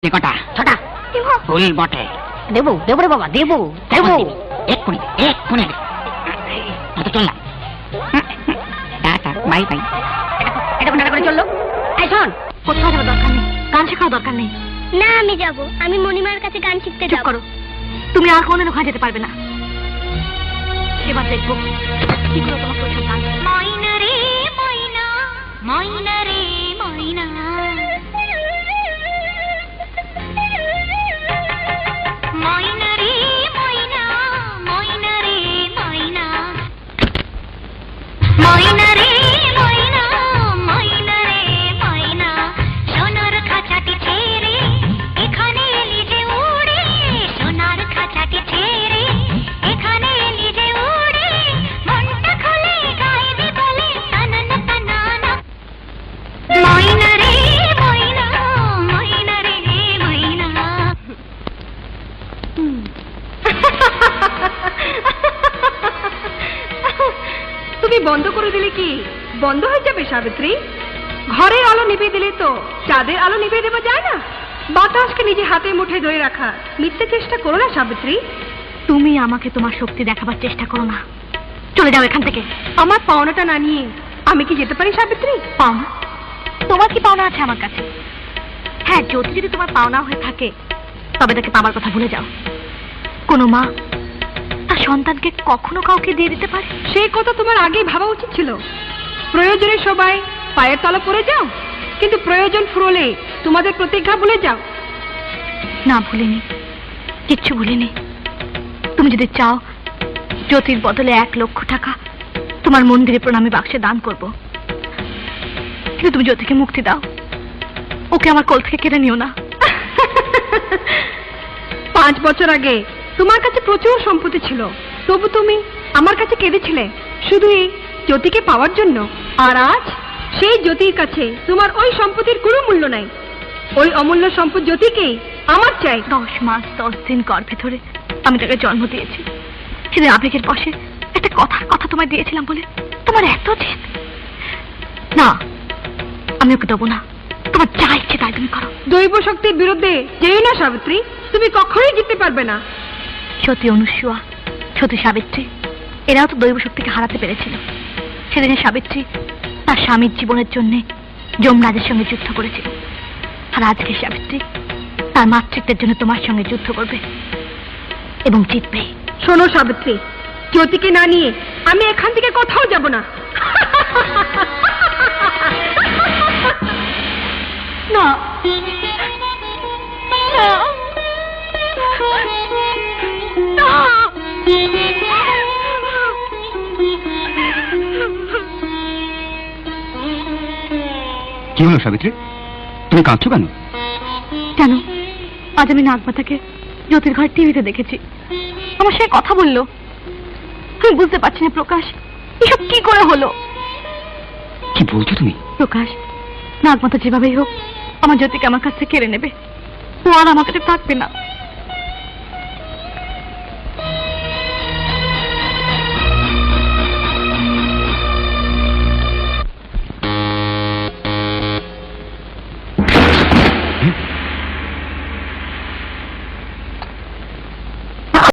কটা? ছটা। ফুল বটে। দেবো দেবো রে বাবা, দেবো দেবো। এক্ষুনি এক্ষুনি চললাম। Tata bye bye. এটা কোনটা করে চললো? এই শোন, কোথাও যাওয়ার দরকার নেই, গান শেখার দরকার নেই। না আমি যাব, আমি মণিমার কাছে গান শিখতে চুপ যাব। করো, তুমি আর কোনোদিন ওখানে যেতে পারবে না। এবার দেখবো কি করে তোমাকে ওইসব গান। ময়না রে ময়না, ময়না রে ময়না, ময়না রে ময়না, ময়না রে ময়না, ময়না রে ময়না, ময়না রে ময়না, সোনার খাঁচাটি ছেড়ে এখানে এলি যে উড়ে, সোনার খাঁচাটি ছেড়ে এখানে এলি যে উড়ে, মনটা খুলে গাইবি বলে তানানা তানানা, ময়না রে ময়না, ময়না রে ময়না। তুমি বন্ধ করে দিলে কি বন্ধ হয়ে যাবে সাবিত্রী? ঘরের আলো নিভিয়ে দিলে তো চাঁদের আলো নিভিয়ে দেওয়া যায় না। বাতাসকে নিজে হাতে মুঠে ধরে রাখা মিথ্যে চেষ্টা করো না সাবিত্রী। তুমি আমাকে তোমার শক্তি দেখাবার চেষ্টা করো না, চলে যাও এখান থেকে। আমার পাওনাটা না নিয়ে আমি কি যেতে পারি সাবিত্রী? পাওনা? তোমার কি পাওনা আছে আমার কাছে? হ্যাঁ, যদি যদি তোমার পাওনা হয়ে থাকে তবে তাকে পাবার কথা ভুলে যাও। কোনো মা তার সন্তানকে কখনো কাউকে দিয়ে দিতে পারে? সেই কথা তোমার আগেই ভাবা উচিত ছিল। প্রয়োজনে সবাই পায়ের তলা পড়ে যাও, কিন্তু প্রয়োজন ফুরলে তোমাদের প্রতিজ্ঞা ভুলে যাও। না, ভুলিনি, কিচ্ছু ভুলিনি। তুমি যদি চাও জ্যোতির বদলে 1 লক্ষ টাকা তোমার মন্দিরে প্রণামী বাক্সে দান করব, কিন্তু তুমি জ্যোতিকে মুক্তি দাও। ওকে আমার কোল থেকে কেড়ে নিও না। 5 বছর আগে তোমার কাছে প্রচুর সম্পত্তি ছিল, তবু তুমি আমার কাছে কেঁদেছিলে শুধু এই জ্যোতিকে পাওয়ার জন্য। আর আজ সেই জ্যোতির কাছে তোমার ওই সম্পত্তির কোনো মূল্য নাই। ওই অমূল্য সম্পদ জ্যোতিকেই আমার চাই। 10 মাস 10 দিন গর্ভে ধরে আমি তাকে জন্ম দিয়েছি। সেদিন আবেগের বশে একটা কথা তোমায় দিয়েছিলাম বলে তোমার এত জেদ। না, আমি ওকে দেবো না। তোমার যা ইচ্ছে তাই তুমি করো। দৈব শক্তির বিরুদ্ধে যেও না সাবিত্রী, তুমি কখনোই জিততে পারবে না। সতী অনুসূয়া, সতী সাবিত্রী, এরাও তো দৈব শক্তিকে হারাতে পেরেছিল। সেদিনে সাবিত্রী তার স্বামীর জীবনের জন্য যমরাজের সঙ্গে যুদ্ধ করেছিল, আর আজকে সাবিত্রী তার মাতৃত্বের জন্য তোমার সঙ্গে যুদ্ধ করবে এবং জিতবে। শোনো সাবিত্রী, জ্যোতিকে না নিয়ে আমি এখান থেকে কোথাও যাব না। না, কি হলো সাবিত্রী, তুমি কাঁদছো কেন? কেন? আজ আমি নাগমাতাকে জ্যোতির ঘর টিভিতে দেখেছি, আমার সে কথা বললো। আমি বুঝতে পারছি না প্রকাশ, এসব কি করে হলো? কি বলছো তুমি? প্রকাশ, নাগমাতা যেভাবেই হোক আমার জ্যোতিকে আমার কাছ থেকে কেড়ে নেবে। ও আর আমার কাছে থাকবে না।